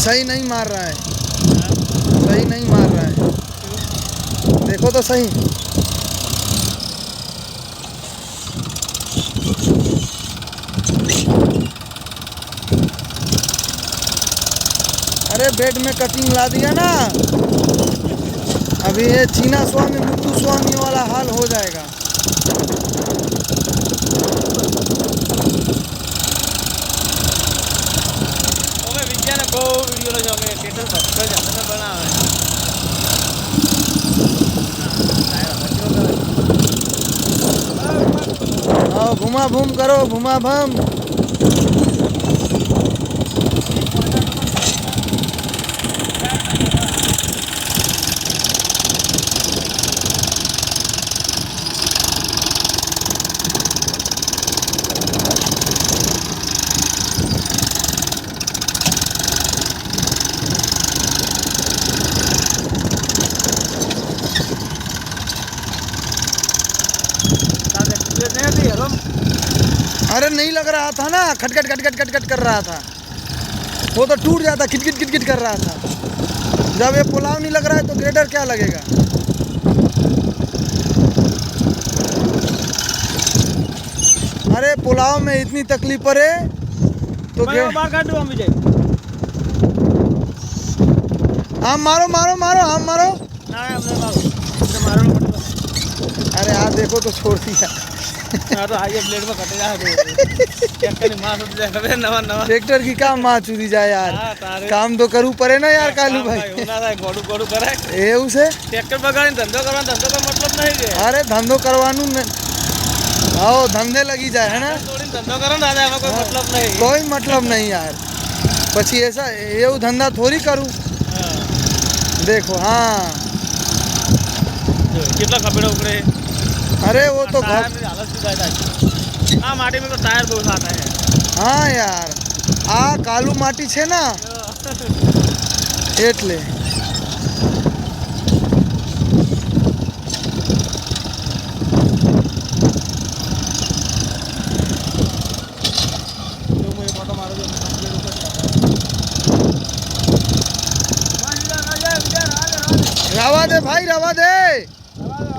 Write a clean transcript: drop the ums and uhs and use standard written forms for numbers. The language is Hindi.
सही नहीं मार रहा है, सही नहीं मार रहा है, देखो तो सही। अरे बेड में कटिंग ला दिया ना, अभी ये चीना स्वामी मुत्तु स्वामी वाला हाल हो जाएगा। घुमा भूम करो, घुमा भम। अरे नहीं लग रहा था ना, खटखट खटखट खटखट कर रहा था, वो तो टूट जाता, खिटखिट खिटखिट कर रहा था। जब ये पुलाव नहीं लग रहा है तो ग्रेडर क्या लगेगा। अरे पुलाव में इतनी तकलीफ पड़े तो आम मारो मारो मारो, आम मारो। अरे आप देखो तो छोड़ दिया। ट्रैक्टर की काम माँ चुरी जाए यार, काम तो करू पड़े ना यार कालू भाई। એવું છે ટ્રેક્ટર બગાડીને ધંધો કરવાનો, ધંધો का मतलब नहीं है। अरे धंधो करवानू ने आओ धंधे लगी जाए है ना, धंधो करो दादा, एમાં कोई मतलब नहीं, कोई मतलब नहीं यार। પછી ऐसा એવું धंधा थोड़ी करूँ। देखो हाँ कितना खपेड़ा उकड़े। अरे वो तो हाँ माटी में तो टायर बहुत आता है। हाँ यार आ कालू माटी छे ना એટલે रवा दे भाई, रवा दे।